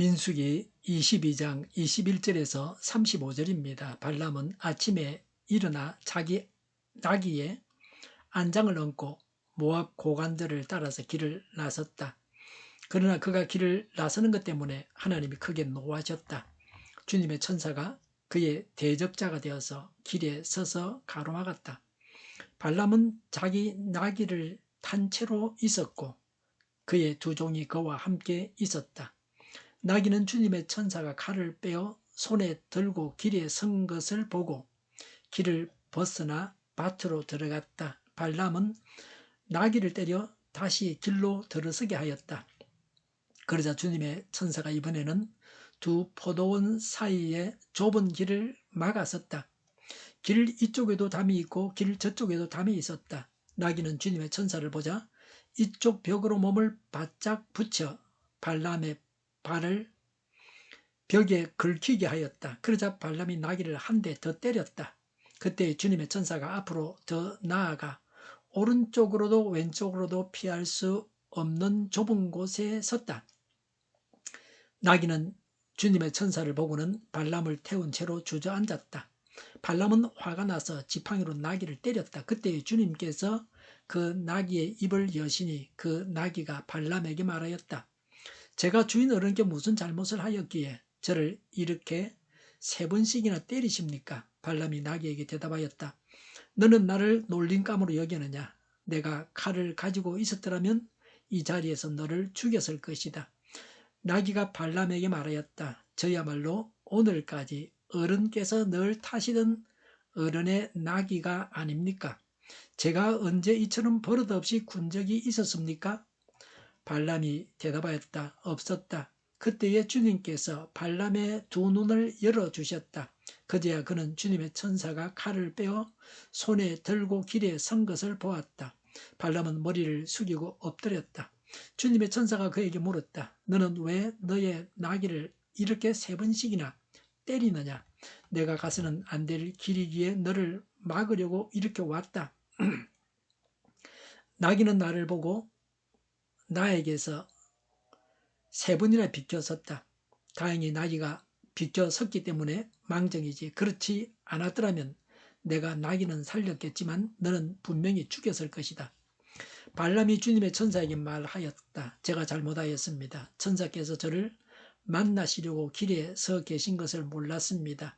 민수기 22장 21절에서 35절입니다. 발람은 아침에 일어나 자기 나귀에 안장을 얹고 모압 고관들을 따라서 길을 나섰다. 그러나 그가 길을 나서는 것 때문에 하나님이 크게 노하셨다. 주님의 천사가 그의 대적자가 되어서 길에 서서 가로막았다. 발람은 자기 나귀를 탄 채로 있었고 그의 두 종이 그와 함께 있었다. 나귀는 주님의 천사가 칼을 빼어 손에 들고 길에 선 것을 보고 길을 벗어나 밭으로 들어갔다. 발람은 나귀를 때려 다시 길로 들어서게 하였다. 그러자 주님의 천사가 이번에는 두 포도원 사이에 좁은 길을 막아섰다. 길 이쪽에도 담이 있고 길 저쪽에도 담이 있었다. 나귀는 주님의 천사를 보자 이쪽 벽으로 몸을 바짝 붙여 발람의 발을 벽에 긁히게 하였다. 그러자 발람이 나귀를 한 대 더 때렸다. 그때 주님의 천사가 앞으로 더 나아가 오른쪽으로도 왼쪽으로도 피할 수 없는 좁은 곳에 섰다. 나귀는 주님의 천사를 보고는 발람을 태운 채로 주저앉았다. 발람은 화가 나서 지팡이로 나귀를 때렸다. 그때 주님께서 그 나귀의 입을 여시니 그 나귀가 발람에게 말하였다. 제가 주인 어른께 무슨 잘못을 하였기에 저를 이렇게 3번씩이나 때리십니까? 발람이 나귀에게 대답하였다. 너는 나를 놀림감으로 여기느냐? 내가 칼을 가지고 있었더라면 이 자리에서 너를 죽였을 것이다. 나귀가 발람에게 말하였다. 저야말로 오늘까지 어른께서 늘 타시던 어른의 나귀가 아닙니까? 제가 언제 이처럼 버릇없이 군 적이 있었습니까? 발람이 대답하였다. 없었다. 그때에 주님께서 발람의 두 눈을 열어주셨다. 그제야 그는 주님의 천사가 칼을 빼어 손에 들고 길에 선 것을 보았다. 발람은 머리를 숙이고 엎드렸다. 주님의 천사가 그에게 물었다. 너는 왜 너의 나귀를 이렇게 3번씩이나 때리느냐? 내가 가서는 안 될 길이기에 너를 막으려고 이렇게 왔다. 나귀는 나를 보고 나에게서 3번이나 비켜섰다. 다행히 나귀가 비켜섰기 때문에 망정이지. 그렇지 않았더라면 내가 나귀는 살렸겠지만 너는 분명히 죽였을 것이다. 발람이 주님의 천사에게 말하였다. 제가 잘못하였습니다. 천사께서 저를 만나시려고 길에 서 계신 것을 몰랐습니다.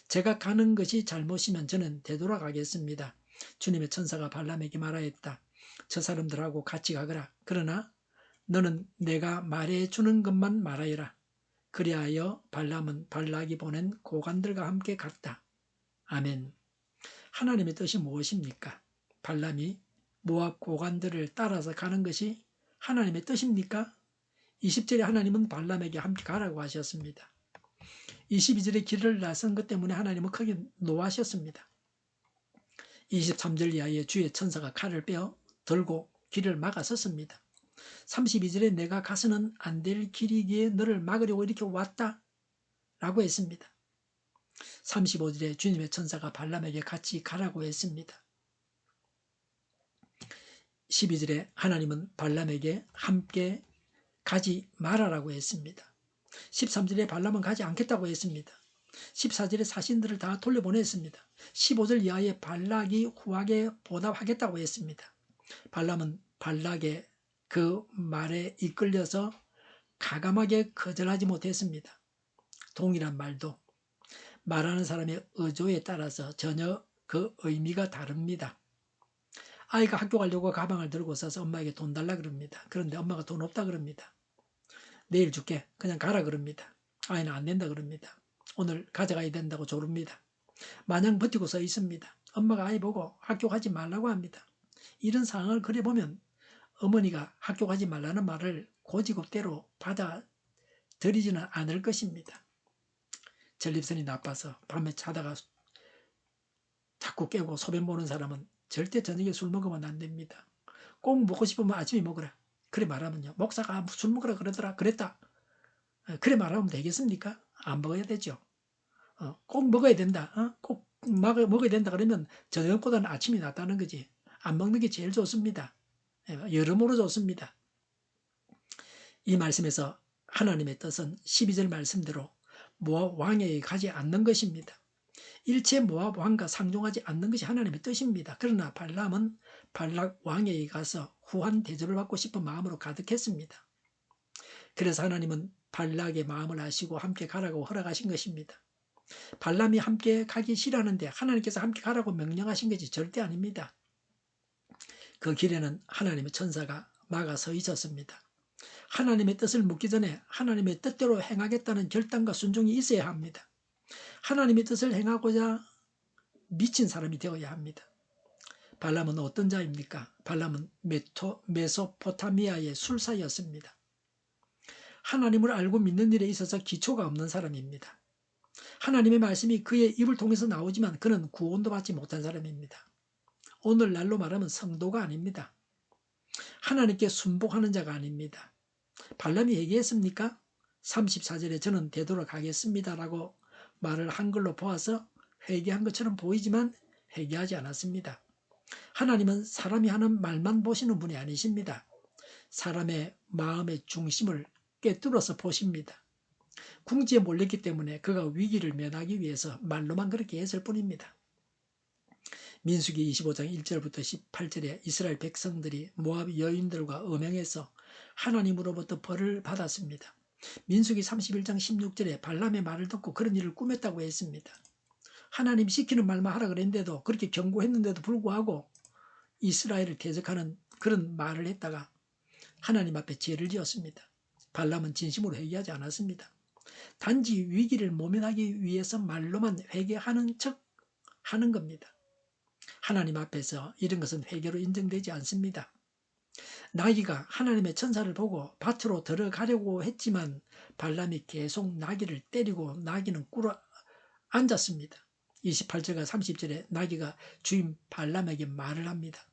제가 가는 것이 잘못이면 저는 되돌아가겠습니다. 주님의 천사가 발람에게 말하였다. 저 사람들하고 같이 가거라. 그러나 너는 내가 말해주는 것만 말하여라. 그리하여 발람은 발락이 보낸 고관들과 함께 갔다. 아멘. 하나님의 뜻이 무엇입니까? 발람이 모압 고관들을 따라서 가는 것이 하나님의 뜻입니까? 20절에 하나님은 발람에게 함께 가라고 하셨습니다. 22절에 길을 나선 것 때문에 하나님은 크게 노하셨습니다. 23절 이하에 주의 천사가 칼을 빼어 들고 길을 막아섰습니다. 32절에 내가 가서는 안 될 길이기에 너를 막으려고 이렇게 왔다 라고 했습니다. 35절에 주님의 천사가 발람에게 같이 가라고 했습니다. 12절에 하나님은 발람에게 함께 가지 말아라고 했습니다. 13절에 발람은 가지 않겠다고 했습니다. 14절에 사신들을 다 돌려보냈습니다. 15절 이하에 발락이 후하게 보답하겠다고 했습니다. 발람은 발락의 그 말에 이끌려서 가감하게 거절하지 못했습니다. 동일한 말도 말하는 사람의 의도에 따라서 전혀 그 의미가 다릅니다. 아이가 학교 가려고 가방을 들고 서서 엄마에게 돈 달라 그럽니다. 그런데 엄마가 돈 없다 그럽니다. 내일 줄게. 그냥 가라 그럽니다. 아이는 안 된다 그럽니다. 오늘 가져가야 된다고 조릅니다. 마냥 버티고 서 있습니다. 엄마가 아이 보고 학교 가지 말라고 합니다. 이런 상황을 그려보면 어머니가 학교 가지 말라는 말을 고지급대로 받아들이지는 않을 것입니다. 전립선이 나빠서 밤에 자다가 자꾸 깨고 소변 보는 사람은 절대 저녁에 술 먹으면 안 됩니다. 꼭 먹고 싶으면 아침에 먹으라. 그래 말하면요. 목사가 술 먹으라 그랬다. 그래 말하면 되겠습니까? 안 먹어야 되죠. 꼭 먹어야 된다. 꼭 먹어야 된다 그러면 저녁보다는 아침이 낫다는 거지. 안 먹는 게 제일 좋습니다. 여러모로 좋습니다. 이 말씀에서 하나님의 뜻은 12절 말씀대로 모압 왕에게 가지 않는 것입니다. 일체 모압 왕과 상종하지 않는 것이 하나님의 뜻입니다. 그러나 발람은 발락 왕에게 가서 후한 대접을 받고 싶은 마음으로 가득했습니다. 그래서 하나님은 발락의 마음을 아시고 함께 가라고 허락하신 것입니다. 발람이 함께 가기 싫어하는데 하나님께서 함께 가라고 명령하신 것이 절대 아닙니다. 그 길에는 하나님의 천사가 막아 서 있었습니다. 하나님의 뜻을 묻기 전에 하나님의 뜻대로 행하겠다는 결단과 순종이 있어야 합니다. 하나님의 뜻을 행하고자 미친 사람이 되어야 합니다. 발람은 어떤 자입니까? 발람은 메소포타미아의 술사였습니다. 하나님을 알고 믿는 일에 있어서 기초가 없는 사람입니다. 하나님의 말씀이 그의 입을 통해서 나오지만 그는 구원도 받지 못한 사람입니다. 오늘날로 말하면 성도가 아닙니다. 하나님께 순복하는 자가 아닙니다. 발람이 얘기했습니까? 34절에 저는 되돌아가겠습니다 라고 말을 한글로 보아서 회개한 것처럼 보이지만 회개하지 않았습니다. 하나님은 사람이 하는 말만 보시는 분이 아니십니다. 사람의 마음의 중심을 꿰뚫어서 보십니다. 궁지에 몰렸기 때문에 그가 위기를 면하기 위해서 말로만 그렇게 했을 뿐입니다. 민수기 25장 1절부터 18절에 이스라엘 백성들이 모압 여인들과 음행해서 하나님으로부터 벌을 받았습니다. 민수기 31장 16절에 발람의 말을 듣고 그런 일을 꾸몄다고 했습니다. 하나님 시키는 말만 하라 그랬는데도 그렇게 경고했는데도 불구하고 이스라엘을 대적하는 그런 말을 했다가 하나님 앞에 죄를 지었습니다. 발람은 진심으로 회개하지 않았습니다. 단지 위기를 모면하기 위해서 말로만 회개하는 척 하는 겁니다. 하나님 앞에서 이런 것은 회개로 인정되지 않습니다. 나귀가 하나님의 천사를 보고 밭으로 들어가려고 했지만 발람이 계속 나귀를 때리고 나귀는 꿇어 앉았습니다. 28절과 30절에 나귀가 주인 발람에게 말을 합니다.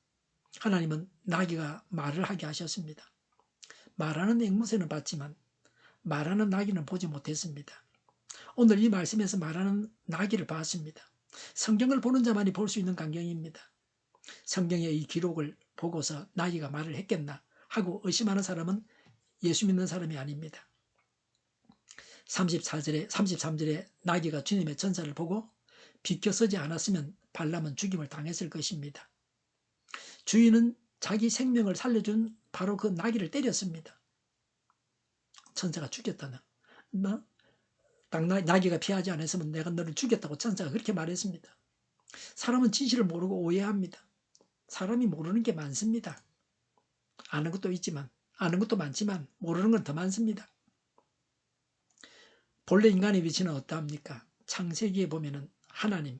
하나님은 나귀가 말을 하게 하셨습니다. 말하는 앵무새는 봤지만 말하는 나귀는 보지 못했습니다. 오늘 이 말씀에서 말하는 나귀를 봤습니다. 성경을 보는 자만이 볼 수 있는 광경입니다. 성경의 이 기록을 보고서 나귀가 말을 했겠나 하고 의심하는 사람은 예수 믿는 사람이 아닙니다. 33절에 나귀가 주님의 천사를 보고 비켜서지 않았으면 발람은 죽임을 당했을 것입니다. 주인은 자기 생명을 살려준 바로 그 나귀를 때렸습니다. 천사가 죽였다는. 나귀가 피하지 않았으면 내가 너를 죽였다고 천사가 그렇게 말했습니다. 사람은 진실을 모르고 오해합니다. 사람이 모르는 게 많습니다. 아는 것도 있지만 아는 것도 많지만 모르는 건 더 많습니다. 본래 인간의 위치는 어떠합니까? 창세기에 보면은 하나님,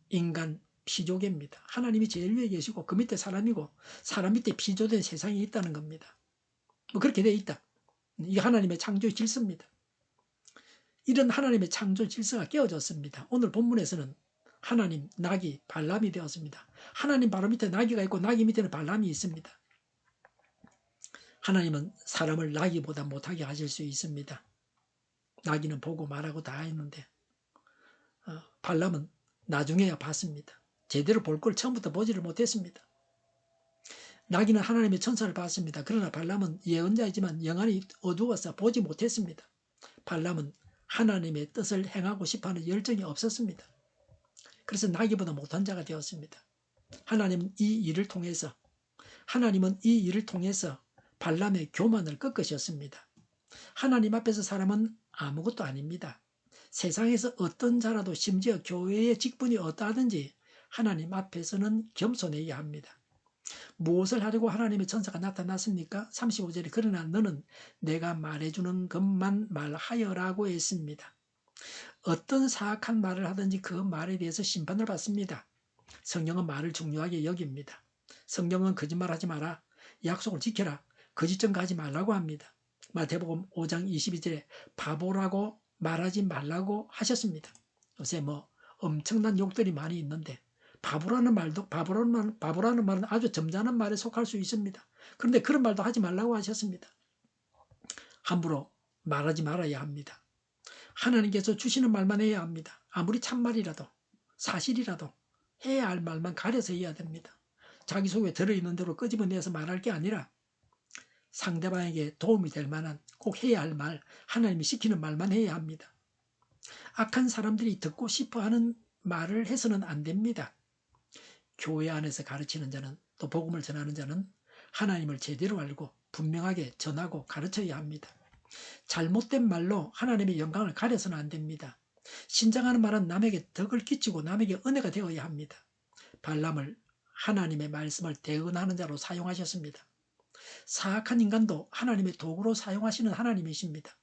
인간, 피조개입니다. 하나님이 제일 위에 계시고 그 밑에 사람이고 사람 밑에 피조된 세상이 있다는 겁니다. 뭐 그렇게 돼 있다. 이게 하나님의 창조 질서입니다. 이런 하나님의 창조 질서가 깨어졌습니다. 오늘 본문에서는 하나님, 나귀, 발람이 되었습니다. 하나님 바로 밑에 나귀가 있고 나귀 밑에는 발람이 있습니다. 하나님은 사람을 나귀보다 못하게 하실 수 있습니다. 나귀는 보고 말하고 다 했는데 발람은 나중에야 봤습니다. 제대로 볼 걸 처음부터 보지를 못했습니다. 나귀는 하나님의 천사를 봤습니다. 그러나 발람은 예언자이지만 영안이 어두워서 보지 못했습니다. 발람은 하나님의 뜻을 행하고 싶어하는 열정이 없었습니다. 그래서 나귀보다 못한 자가 되었습니다. 하나님은 이 일을 통해서 발람의 교만을 꺾으셨습니다. 하나님 앞에서 사람은 아무것도 아닙니다. 세상에서 어떤 자라도 심지어 교회의 직분이 어떠하든지 하나님 앞에서는 겸손해야 합니다. 무엇을 하려고 하나님의 천사가 나타났습니까? 35절에 그러나 너는 내가 말해주는 것만 말하여라고 했습니다. 어떤 사악한 말을 하든지 그 말에 대해서 심판을 받습니다. 성경은 말을 중요하게 여깁니다. 성경은 거짓말하지 마라, 약속을 지켜라, 거짓증 가지 말라고 합니다. 마태복음 5장 22절에 바보라고 말하지 말라고 하셨습니다. 요새 뭐 엄청난 욕들이 많이 있는데 바보라는 말은 아주 점잖은 말에 속할 수 있습니다. 그런데 그런 말도 하지 말라고 하셨습니다. 함부로 말하지 말아야 합니다. 하나님께서 주시는 말만 해야 합니다. 아무리 참말이라도 사실이라도 해야 할 말만 가려서 해야 됩니다. 자기 속에 들어있는 대로 끄집어내서 말할 게 아니라 상대방에게 도움이 될 만한 꼭 해야 할 말, 하나님이 시키는 말만 해야 합니다. 악한 사람들이 듣고 싶어하는 말을 해서는 안 됩니다. 교회 안에서 가르치는 자는, 또 복음을 전하는 자는 하나님을 제대로 알고 분명하게 전하고 가르쳐야 합니다. 잘못된 말로 하나님의 영광을 가려서는 안 됩니다. 신장하는 말은 남에게 덕을 끼치고 남에게 은혜가 되어야 합니다. 발람을 하나님의 말씀을 대언하는 자로 사용하셨습니다. 사악한 인간도 하나님의 도구로 사용하시는 하나님이십니다.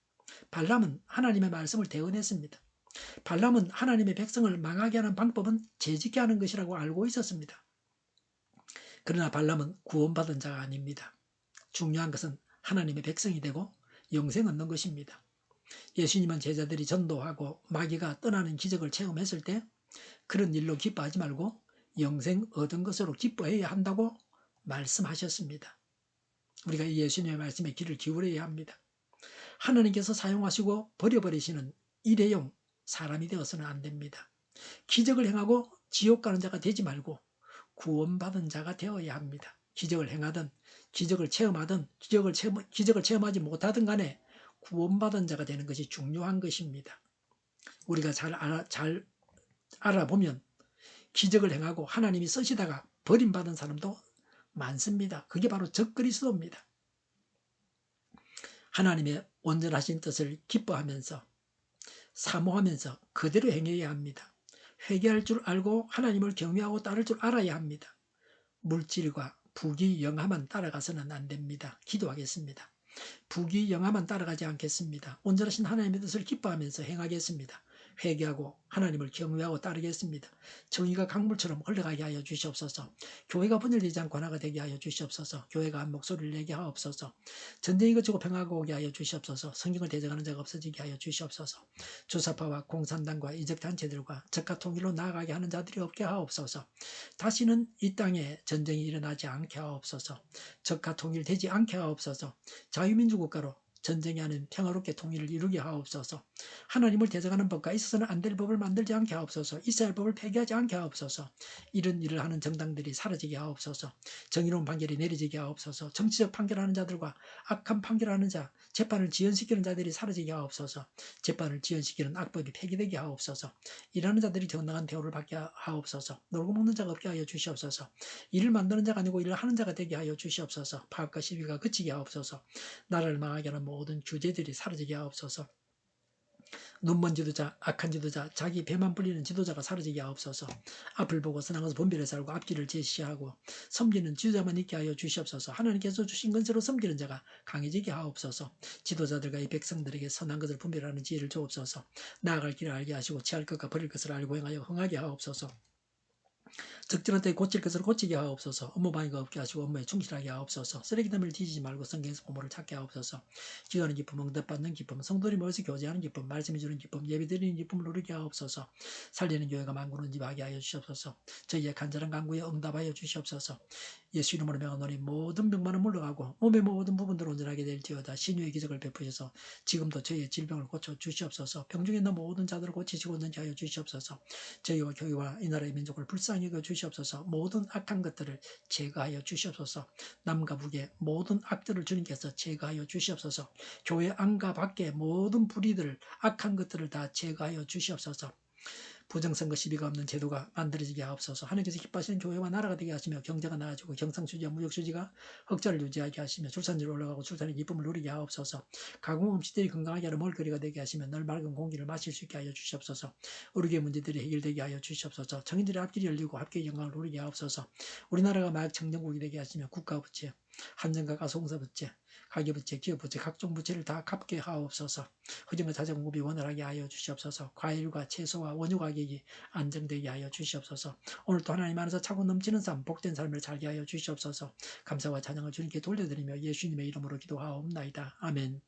발람은 하나님의 말씀을 대언했습니다. 발람은 하나님의 백성을 망하게 하는 방법은 재짓게 하는 것이라고 알고 있었습니다. 그러나 발람은 구원받은 자가 아닙니다. 중요한 것은 하나님의 백성이 되고 영생 얻는 것입니다. 예수님은 제자들이 전도하고 마귀가 떠나는 기적을 체험했을 때 그런 일로 기뻐하지 말고 영생 얻은 것으로 기뻐해야 한다고 말씀하셨습니다. 우리가 이 예수님의 말씀에 귀를 기울여야 합니다. 하나님께서 사용하시고 버려버리시는 일회용 사람이 되어서는 안 됩니다. 기적을 행하고 지옥 가는 자가 되지 말고 구원받은 자가 되어야 합니다. 기적을 행하든 기적을 체험하든 기적을 체험하지 못하든 간에 구원받은 자가 되는 것이 중요한 것입니다. 우리가 잘 알아보면 기적을 행하고 하나님이 쓰시다가 버림받은 사람도 많습니다. 그게 바로 적그리스도입니다. 하나님의 온전하신 뜻을 기뻐하면서 사모하면서 그대로 행해야 합니다. 회개할 줄 알고 하나님을 경외하고 따를 줄 알아야 합니다. 물질과 부귀영화만 따라가서는 안 됩니다. 기도하겠습니다. 부귀영화만 따라가지 않겠습니다. 온전하신 하나님의 뜻을 기뻐하면서 행하겠습니다. 회개하고 하나님을 경외하고 따르겠습니다. 정의가 강물처럼 흘러가게 하여 주시옵소서. 교회가 분열되지 않고 하나가 되게 하여 주시옵소서. 교회가 한 목소리를 내게 하옵소서. 전쟁이 그치고 평화가 오게 하여 주시옵소서. 성경을 대적하는 자가 없어지게 하여 주시옵소서. 주사파와 공산당과 이적단체들과 적과 통일로 나아가게 하는 자들이 없게 하옵소서. 다시는 이 땅에 전쟁이 일어나지 않게 하옵소서. 적과 통일되지 않게 하옵소서. 자유민주국가로 전쟁이 아닌 평화롭게 통일을 이루게 하옵소서. 하나님을 대적하는 법과 있어서는 안 될 법을 만들지 않게 하옵소서. 있어야 할 법을 폐기하지 않게 하옵소서. 이런 일을 하는 정당들이 사라지게 하옵소서. 정의로운 판결이 내려지게 하옵소서. 정치적 판결하는 자들과 악한 판결하는 자, 재판을 지연시키는 자들이 사라지게 하옵소서. 재판을 지연시키는 악법이 폐기되게 하옵소서. 일하는 자들이 정당한 대우를 받게 하옵소서. 놀고 먹는 자가 없게 하여 주시옵소서. 일을 만드는 자가 아니고 일을 하는 자가 되게 하여 주시옵소서. 파업과 시비가 그치게 하옵소서. 나라를 망하게 하는 모든 규제들이 사라지게 하옵소서. 눈먼 지도자, 악한 지도자, 자기 배만 불리는 지도자가 사라지게 하옵소서. 앞을 보고 선악에서 분별해 살고 앞길을 제시하고 섬기는 지도자만 있게 하여 주시옵소서. 하나님께서 주신 건세로 섬기는 자가 강해지게 하옵소서. 지도자들과 이 백성들에게 선한 것을 분별하는 지혜를 주옵소서. 나아갈 길을 알게 하시고 취할 것과 버릴 것을 알고 행하여 흥하게 하옵소서. 적절한 때에 고칠 것을 고치게 하옵소서. 업무방해가 없게 하시고 업무에 충실하게 하옵소서. 쓰레기담을 뒤지지 말고 성경에서 보물을 찾게 하옵소서. 기도하는 기쁨, 응답받는 기쁨, 성도들이 모여서 교제하는 기쁨, 말씀해 주는 기쁨, 예배드리는 기쁨을 누리게 하옵소서. 살리는 교회가 만국을 지배하게 하여 주시옵소서. 저희의 간절한 간구에 응답하여 주시옵소서. 예수 이름으로 명하노니 모든 병만은 물러가고 몸의 모든 부분들 온전하게 될지어다. 신유의 기적을 베푸셔서 지금도 저희의 질병을 고쳐 주시옵소서. 병중에 있는 모든 자들을 고치시고 온전히 하여 주시옵소서. 저희와 교회와 이 나라의 민족을 불쌍히 여겨 주시옵소서. 모든 악한 것들을 제거하여 주시옵소서. 남과 북의 모든 악들을 주님께서 제거하여 주시옵소서. 교회 안과 밖의 모든 불의들, 악한 것들을 다 제거하여 주시옵소서. 부정선거 시비가 없는 제도가 만들어지게 하옵소서. 하나님께서 기뻐하시는 교회와 나라가 되게 하시며 경제가 나아지고 경상수지와 무역수지가 흑자를 유지하게 하시며 출산율이 올라가고 출산의 기쁨을 누리게 하옵소서. 가공 음식들이 건강하게 하는 먹거리가 되게 하시며 늘 맑은 공기를 마실 수 있게 하여 주시옵소서. 의료계 문제들이 해결되게 하여 주시옵소서. 정인들의 앞길이 열리고 합계의 영광을 누리게 하옵소서. 우리나라가 마약 청정국이 되게 하시며 국가부채, 한정과 가소공사부채, 가계부채, 기업부채, 각종 부채를 다 갚게 하옵소서. 허정과 자재공급이 원활하게 하여 주시옵소서. 과일과 채소와 원유 가격이 안정되게 하여 주시옵소서. 오늘도 하나님 안에서 차고 넘치는 삶, 복된 삶을 살게 하여 주시옵소서. 감사와 찬양을 주님께 돌려드리며 예수님의 이름으로 기도하옵나이다. 아멘.